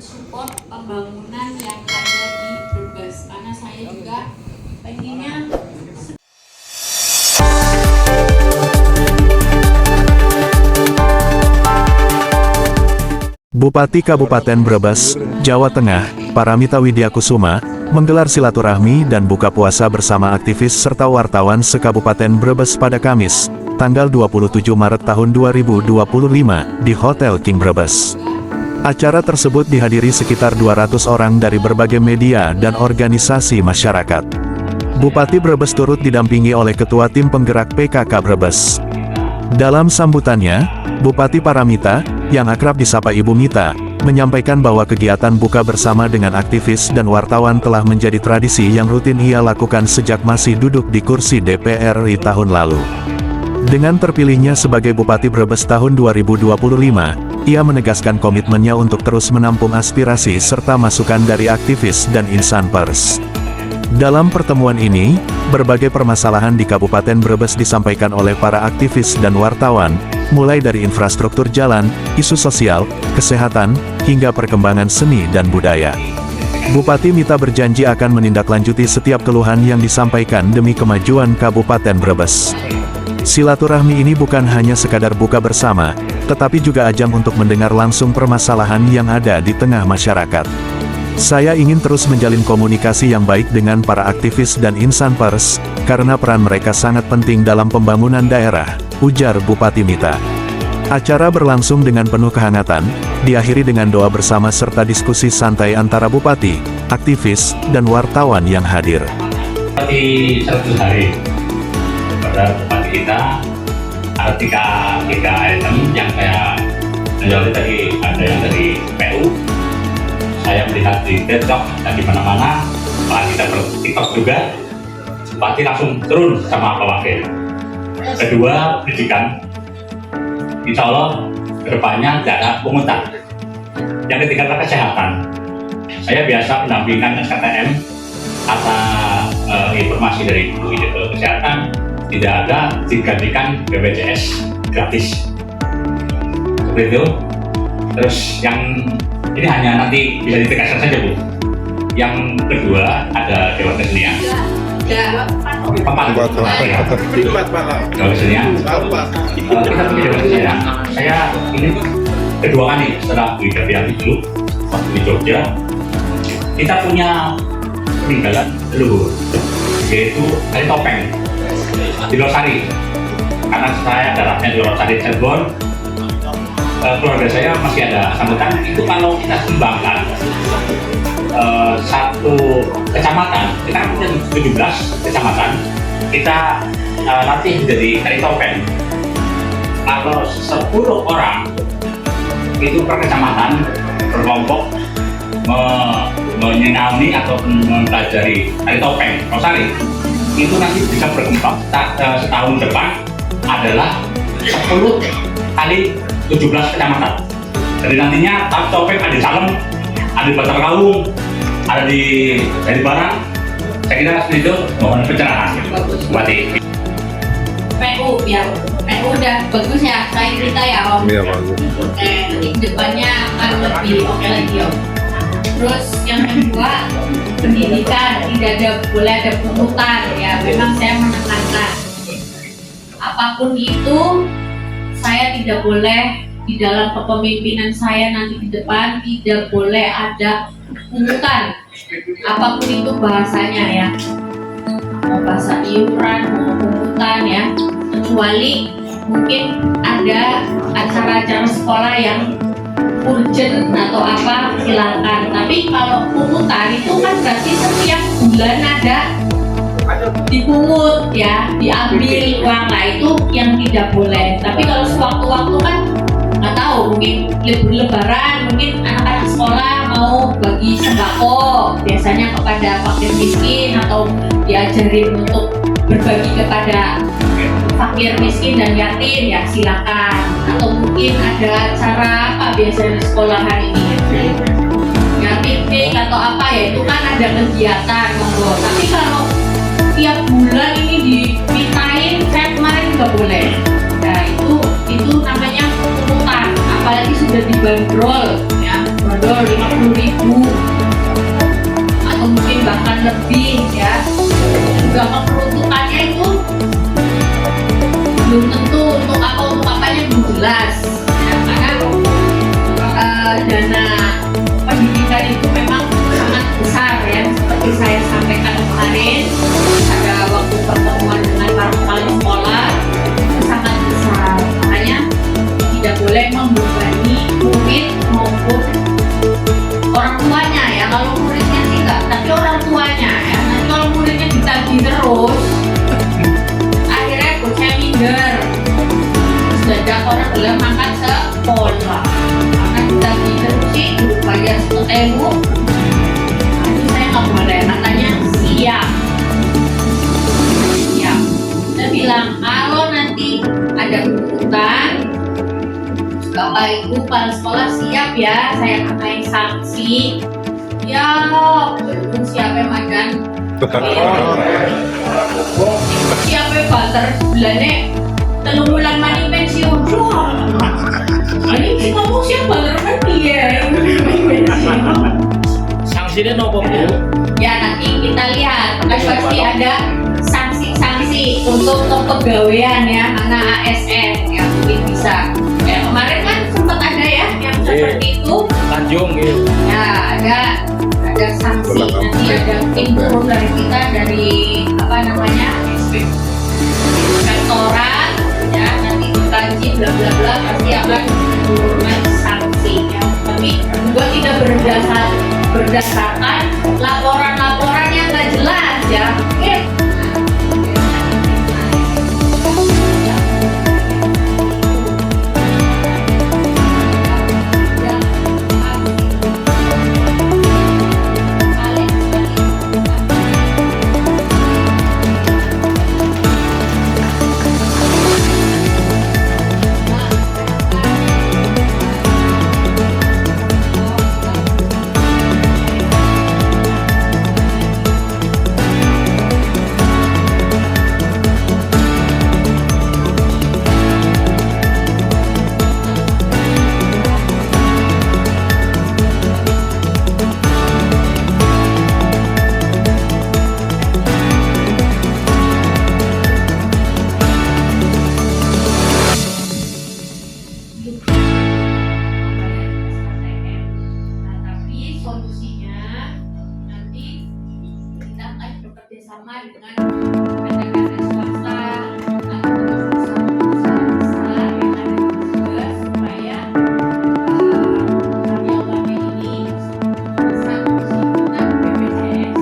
mensupport pembangunan yang ada di Brebes, karena saya juga pengennya. Bupati Kabupaten Brebes, Jawa Tengah, Paramita Widyakusuma, menggelar silaturahmi dan buka puasa bersama aktivis serta wartawan se-Kabupaten Brebes pada Kamis, tanggal 27 Maret tahun 2025, di Hotel King Brebes. Acara tersebut dihadiri sekitar 200 orang dari berbagai media dan organisasi masyarakat. Bupati Brebes turut didampingi oleh Ketua Tim Penggerak PKK Brebes. Dalam sambutannya, Bupati Paramita, yang akrab disapa Ibu Mita, menyampaikan bahwa kegiatan buka bersama dengan aktivis dan wartawan telah menjadi tradisi yang rutin ia lakukan sejak masih duduk di kursi DPR RI tahun lalu. Dengan terpilihnya sebagai Bupati Brebes tahun 2025, ia menegaskan komitmennya untuk terus menampung aspirasi serta masukan dari aktivis dan insan pers. Dalam pertemuan ini, berbagai permasalahan di Kabupaten Brebes disampaikan oleh para aktivis dan wartawan, mulai dari infrastruktur jalan, isu sosial, kesehatan, hingga perkembangan seni dan budaya. Bupati Mita berjanji akan menindaklanjuti setiap keluhan yang disampaikan demi kemajuan Kabupaten Brebes. Silaturahmi ini bukan hanya sekadar buka bersama, tetapi juga ajang untuk mendengar langsung permasalahan yang ada di tengah masyarakat. Saya ingin terus menjalin komunikasi yang baik dengan para aktivis dan insan pers, karena peran mereka sangat penting dalam pembangunan daerah, ujar Bupati Mita. Acara berlangsung dengan penuh kehangatan, diakhiri dengan doa bersama serta diskusi santai antara bupati, aktivis, dan wartawan yang hadir. Di 100 hari pada bupati kita ada tiga item yang saya menjawab tadi. Ada yang dari PU, saya melihat di TikTok dan di mana-mana, kita TikTok juga, bupati langsung turun sama Pak Wakil. Kedua, pendidikan, insya Allah kedepannya tidak ada pungutan. Yang ketiga adalah kesehatan. Saya biasa mendampingkan SKTM atas informasi dari Bu Ide ke kesehatan, tidak ada digantikan BPJS gratis. Seperti itu. Terus yang ini hanya nanti bisa ditegaskan saja, Bu. Yang kedua ada Dewan Kesenian. Empat kesenian. Kita punya Dewan Kesenian. Saya ini kedua kali setelah Bu Ida Prianti dulu waktu di Jogja. Kita punya peninggalan leluhur, yaitu tari topeng di Losari. Karena saya darahnya di Losari Cirebon, keluarga saya masih ada sambutan. Itu kalau kita sumbangkan satu kecamatan, kita punya 17 kecamatan, kita latih jadi tari topeng. Kalau 10 orang itu per kecamatan berkelompok menyenangi atau mempelajari tari topeng Losari, itu nanti bisa berkembang setahun depan adalah 10 kali 17 kecamatan. Jadi nantinya tari topeng ada di Salem, ada di Bantar Kaung, ada di Barang. Saya kira seperti itu, mohon pencerahan. Bupati. PU ya, PU udah bagus ya, saya cerita ya Om. Iya bagus. Nanti depannya akan lebih oke lagi Om. Terus yang kedua, pendidikan, tidak boleh ada pungutan ya. Memang saya menekankan, apapun itu saya tidak boleh di dalam kepemimpinan saya nanti di depan tidak boleh ada pungutan. Apapun itu bahasanya ya, mau bahasa iuran, mau pungutan ya. Kecuali mungkin ada acara-acara sekolah yang urgent atau apa, silakan. Tapi kalau pungutan itu kan berarti setiap bulan ada dipungut ya, diambil uang, lah itu yang tidak boleh. Tapi kalau sewaktu-waktu kan nggak tahu, mungkin libur lebaran, mungkin anak-anak sekolah mau bagi sembako biasanya kepada fakir miskin atau diajarin untuk berbagi kepada fakir miskin dan yatim ya silakan. Atau mungkin ada acara apa biasanya di sekolahan ini ya, piknik atau apa ya, itu kan ada kegiatan monggo. Tapi kalau tiap bulan ini dimintain, saya kemarin nggak boleh. Nah itu namanya pungutan, apalagi sudah dibanderol ya, bandrol 50.000 dana pendidikan itu memang sangat besar ya, seperti saya sampaikan kemarin ada waktu pertemuan dengan para kepala sekolah, itu sangat besar. Makanya tidak boleh membebani murid maupun orang tuanya ya. Kalau muridnya sih enggak, tapi orang tuanya ya. Nanti kalau muridnya ditagih terus, akhirnya bocah minder, terus dadak orang belum makan sekolah karena ditagih terus sih bayar 1.000. Nanti saya nggak boleh, makanya siap. Saya bilang kalau nanti ada tuntutan, Bapak Ibu kepala sekolah siap ya, saya akan sanksi. Ya, belum siapa makan. Siapa banter sebelahnya 3 bulan mani pensiun. Ini kita mau siap banter mani ya. Sanksinya nopo Bu? Ya nanti kita lihat, kan pasti ada sanksi-sanksi untuk kepegawaian ya, mana ASN yang mungkin bisa. Ya kemarin kan sempat ada ya yang seperti itu. Tanjung gitu. Ya ada sanksi, nanti ada turun dari kita dari apa namanya inspektorat ya, nanti dikaji bla bla bla, pasti akan turunkan sanksi ya. Tapi juga tidak berdasarkan laporan-laporan yang nggak jelas ya. Oke. Sama dengan rekan-rekan swasta atau perusahaan-perusahaan besar yang ada juga supaya karyawannya ini bisa menggunakan BPJS.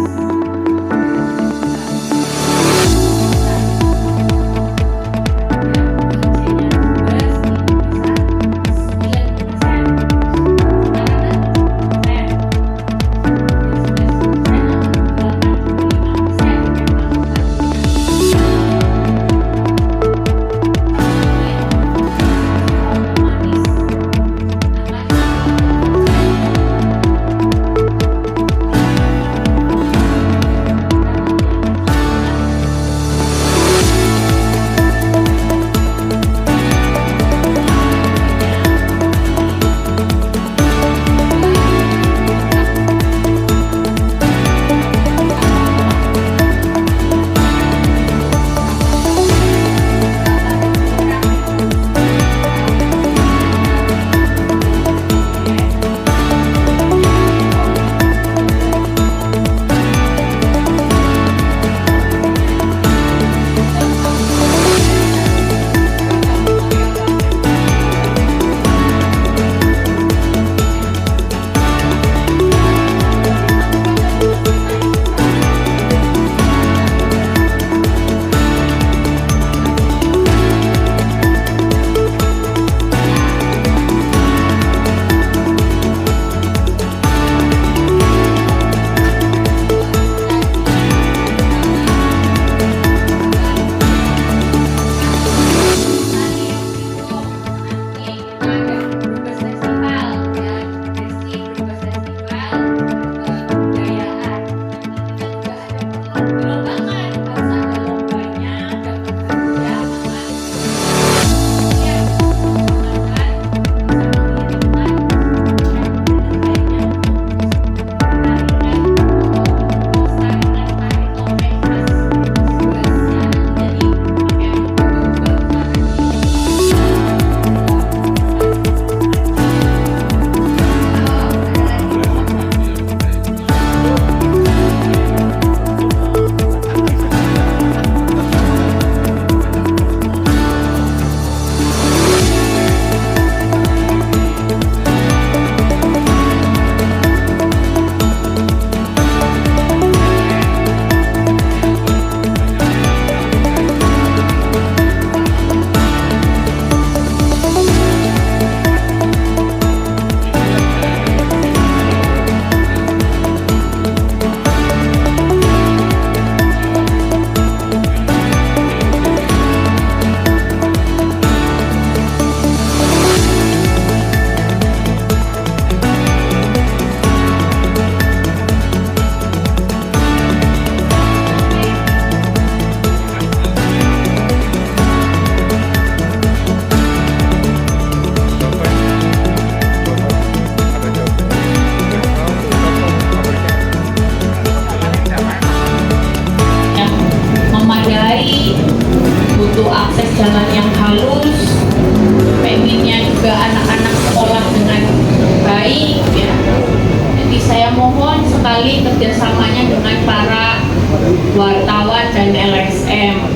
wartawan dan LSM.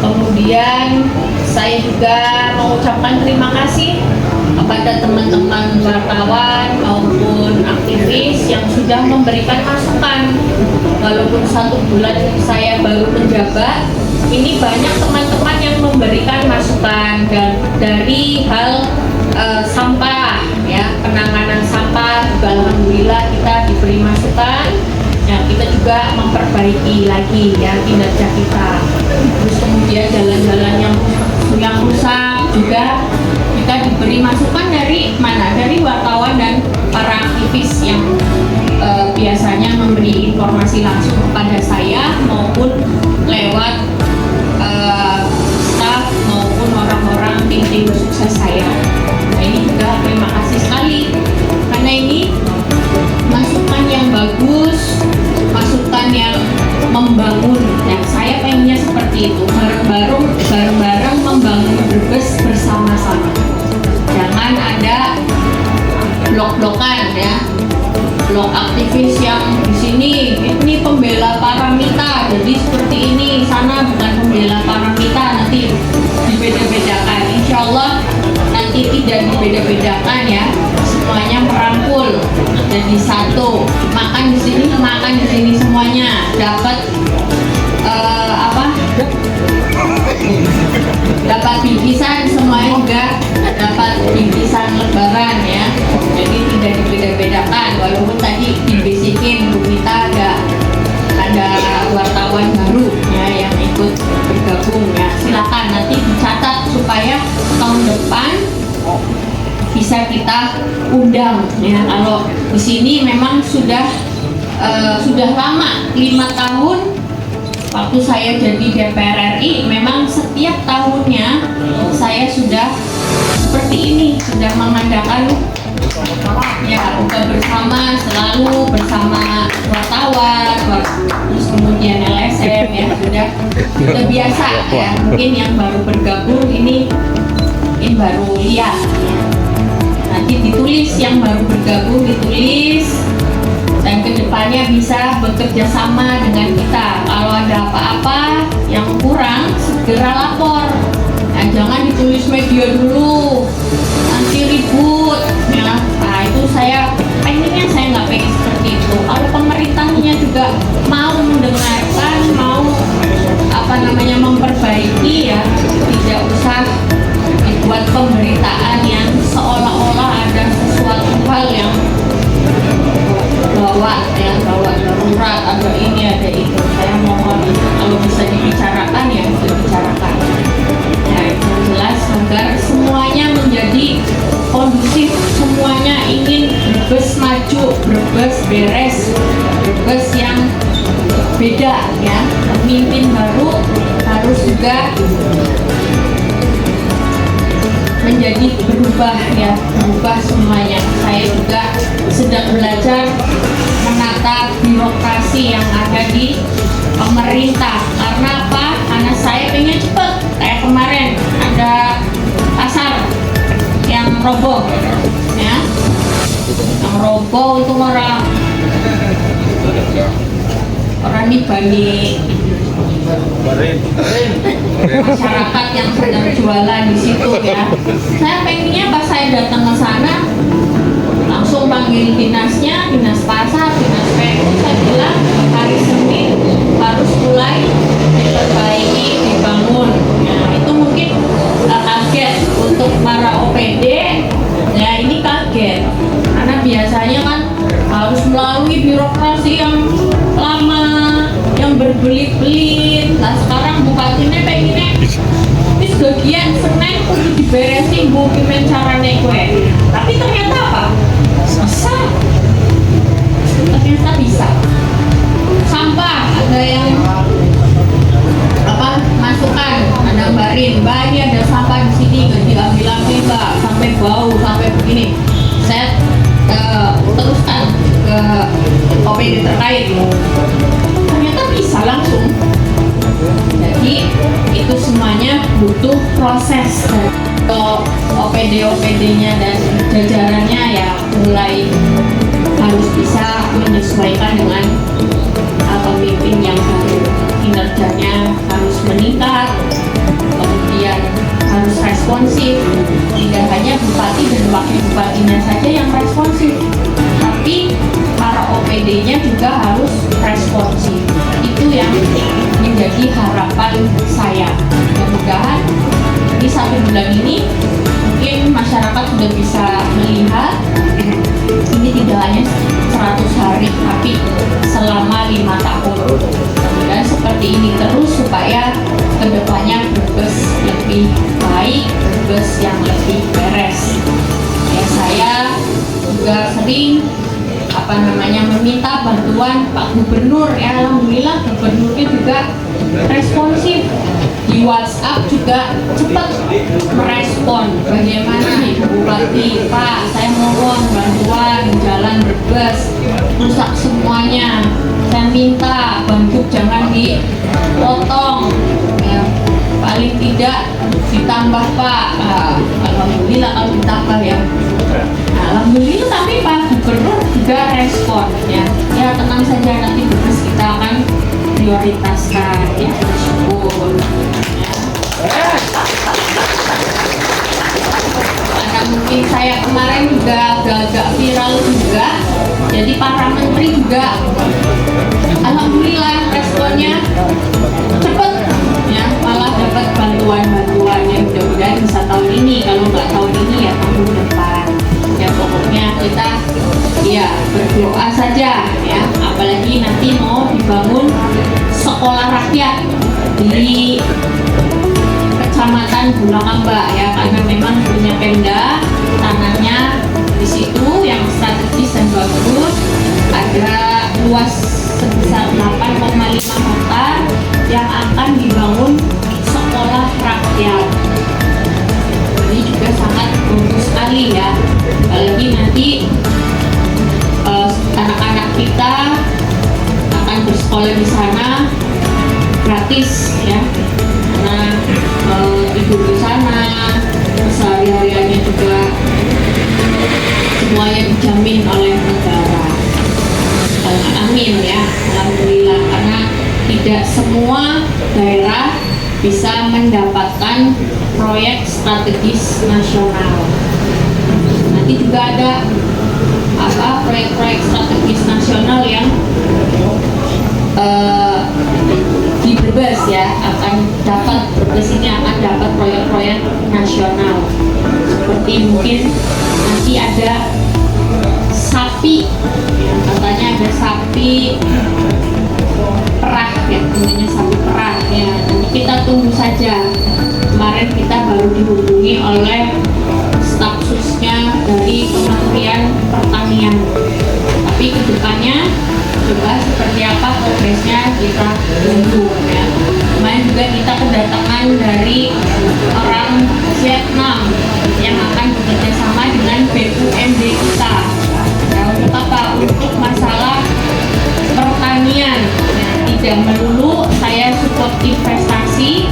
Kemudian saya juga mengucapkan terima kasih kepada teman-teman wartawan maupun aktivis yang sudah memberikan masukan. Walaupun 1 bulan saya baru menjabat, ini banyak teman-teman yang memberikan masukan dan dari hal sampah, ya, penanganan sampah juga alhamdulillah kita diberi masukan. Ya, kita juga memperbaiki lagi ya kinerja kita. Terus kemudian jalan-jalan yang rusak juga kita diberi masukan dari mana? Dari wartawan dan para aktivis yang biasanya memberi informasi langsung kepada saya maupun lewat staf maupun orang-orang tim sukses saya. Nah, ini juga terima kasih sekali karena ini masukan yang bagus, masukan yang membangun. Dan saya pengennya seperti itu, bareng-bareng membangun Brebes bersama-sama. Jangan ada blok-blokan ya, blok aktivis yang di sini ini pembela Paramita, jadi seperti ini, sana bukan pembela Paramita, nanti dibeda-bedakan. Insya Allah nanti tidak dibeda-bedakan ya, semuanya merangkul jadi satu. Makan di sini semuanya dapat dapat bingkisan, semuanya juga dapat bingkisan lebaran ya. Jadi tidak dibeda-bedakan. Walaupun tadi dibisikin Bu Mita ada wartawan baru ya yang ikut bergabung ya. Silakan nanti dicatat supaya tahun depan bisa kita undang ya. Kalau di sini memang sudah lama 5 tahun waktu saya jadi DPR RI, memang setiap tahunnya saya sudah seperti ini, sudah mengadakan ya buka bersama, selalu bersama wartawan, terus kemudian LSM ya, sudah biasa ya. Mungkin yang baru bergabung ini baru lihat ya. Nanti ditulis, yang baru bergabung ditulis, dan kedepannya bisa bekerja sama dengan kita. Kalau ada apa-apa yang kurang, segera lapor. Nah, jangan ditulis media dulu, nanti ribut ya. Nah, itu saya pengennya, saya nggak pengen seperti itu. Kalau pemerintahnya juga mau mendengarkan, mau memperbaiki ya, tidak usah dibuat pemberitaan yang seolah-olah ada sesuatu hal yang gawat ya, gawat darurat, ada ini ada itu. Saya mohon kalau bisa dibicarakan ya dibicarakan. Ya, itu jelas agar semuanya menjadi kondusif, semuanya ingin Brebes maju, Brebes beres, Brebes yang beda ya. Pemimpin baru harus juga menjadi berubah ya, berubah semuanya. Saya juga sedang belajar menata birokrasi yang ada di pemerintah. Karena apa? Karena saya pengen cepet. Kayak kemarin ada pasar yang roboh ya, yang roboh itu orang Bani masyarakat yang sedang jualan di situ ya. Saya pengennya pas saya datang ke sana langsung panggil dinasnya, dinas pasar, dinas PU. Saya bilang hari Senin harus mulai diperbaiki, dibangun. Nah, itu mungkin kaget untuk para OPD. Ya, ini kaget karena biasanya kan harus melalui birokrasi yang lama, yang berbelit-belit. Nah, sekarang bupatinya pengennya wis bagian Senin kudu diberesin Bu pimen carane kowe. Tapi ternyata apa? Bisa. Ternyata bisa. Sampah ada yang masukan, ada barin, Mbak ini ada sampah di sini nggak diambil-ambil Mbak, sampai bau, sampai begini. Saya teruskan ke OPD terkait. Ternyata bisa langsung. Jadi itu semuanya butuh proses. OPD-nya dan jajarannya ya mulai harus bisa menyesuaikan dengan pemimpin yang baru. Kinerjanya harus meningkat, kemudian harus responsif. Tidak hanya bupati dan wakil bupatinya saja yang responsif, tapi para OPD-nya juga harus responsif. Itu yang menjadi harapan saya. Mudah-mudahan di 1 bulan ini mungkin masyarakat sudah bisa melihat ini tidak hanya 100 hari tapi selama 5 tahun. Dan seperti ini terus supaya kedepannya Brebes lebih baik, Brebes yang lebih beres. Ya, saya juga sering meminta bantuan Pak Gubernur. Ya, alhamdulillah gubernurnya juga responsif. Di WhatsApp juga cepat merespon. Bagaimana Ibu Bupati, Pak, saya mohon bantuan jalan Brebes rusak semuanya. Saya minta Bangkuk jangan dipotong. Ya, paling tidak ditambah Pak. Alhamdulillah kalau ditambah ya. Alhamdulillah, tapi Pak Gubernur juga respon ya. Ya, tenang saja, nanti Brebes kita akan prioritaskan ya, bersyukur ya. Karena mungkin saya kemarin juga agak viral juga, jadi para menteri juga alhamdulillah responnya cepet ya, malah dapat bantuan-bantuan yang mudah-mudahan bisa tahun ini, kalau nggak tahun ini ya tahun depan. Ya, pokoknya kita ya berdoa saja ya, apalagi nanti mau dibangun sekolah rakyat di Kecamatan Bulakamba ya, karena memang punya Pemda tanahnya di situ yang strategis dan bagus, ada luas sebesar 8,5 hektar yang akan dibangun sekolah rakyat. Ini juga sangat bagus sekali ya, apalagi nanti anak-anak kita akan bersekolah di sana gratis ya, karena tidur di sana, sehari-hariannya juga semuanya dijamin oleh negara. Amin ya, alhamdulillah, karena tidak semua daerah bisa mendapatkan proyek strategis nasional. Nanti juga ada proyek-proyek strategis nasional yang di Brebes ya, akan dapat, Brebes ini akan dapat proyek-proyek nasional, seperti mungkin nanti ada sapi ya, katanya ada sapi perah ya, namanya sapi perah ya, nanti kita tunggu saja. Kemarin kita baru dihubungi oleh staf susnya dari Kementerian Pertanian, tapi kedepannya coba seperti apa progresnya kita tunggu ya. Kemarin juga kita kedatangan dari orang Vietnam yang akan bekerja sama dengan BUMD kita ya, untuk apa? Untuk masalah pertanian ya, tidak melulu saya support investasi,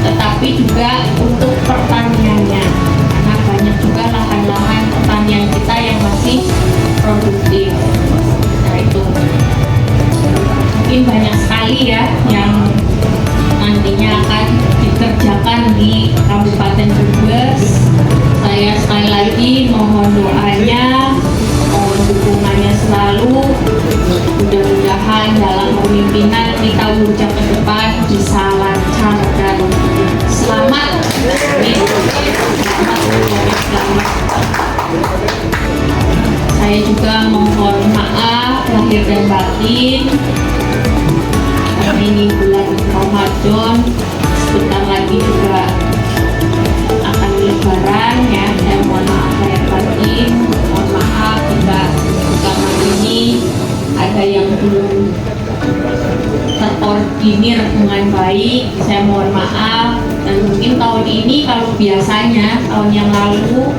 tetapi juga untuk pertaniannya, karena banyak juga lahan-lahan pertanian kita yang masih produktif. Nah, itu mungkin banyak sekali ya yang nantinya akan dikerjakan di Kabupaten Brebes. Saya sekali lagi mohon doanya, mohon dukungannya selalu. Mudah-mudahan dalam pemimpinan kita Wurja ke depan bisa lancar dan selamat. Amin. Selamat. Saya juga mohon maaf lahir dan batin. Ini bulan Ramadan, sebentar lagi juga akan lebaran ya. Saya mohon maaf lahir batin, mohon maaf jika selama ini ada yang belum terkoordinir dengan baik. Saya mohon maaf, dan mungkin tahun ini kalau biasanya tahun yang lalu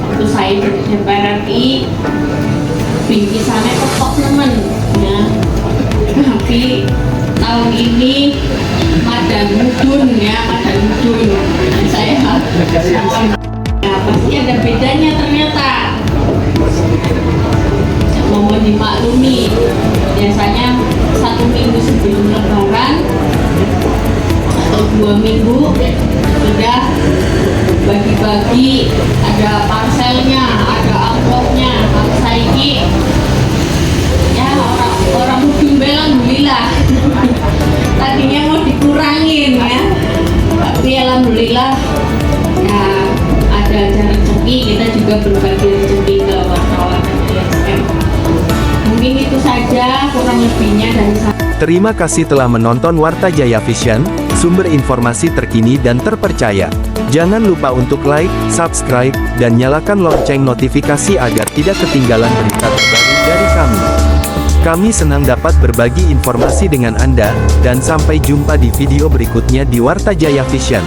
waktu saya di DPR RI bingkisannya kok nemen ya, tapi tahun ini madan mudun ya, madan mudun. Saya ya, pasti ada bedanya ternyata. Saya biasanya 1 minggu sebelum Lebaran atau 2 minggu sudah bagi-bagi, ada parcelnya, ada amplopnya. Kalau saya ini ya orang bimbel alhamdulillah. Tadinya mau dikurangin ya, tapi alhamdulillah ya ada rezeki, kita juga berbagi rezeki ke wartawan DSM. Mungkin itu saja kurang lebihnya dari saya. Terima kasih telah menonton Warta Jaya Vision, sumber informasi terkini dan terpercaya. Jangan lupa untuk like, subscribe, dan nyalakan lonceng notifikasi agar tidak ketinggalan berita terbaru dari kami. Kami senang dapat berbagi informasi dengan Anda, dan sampai jumpa di video berikutnya di Warta Jaya Vision.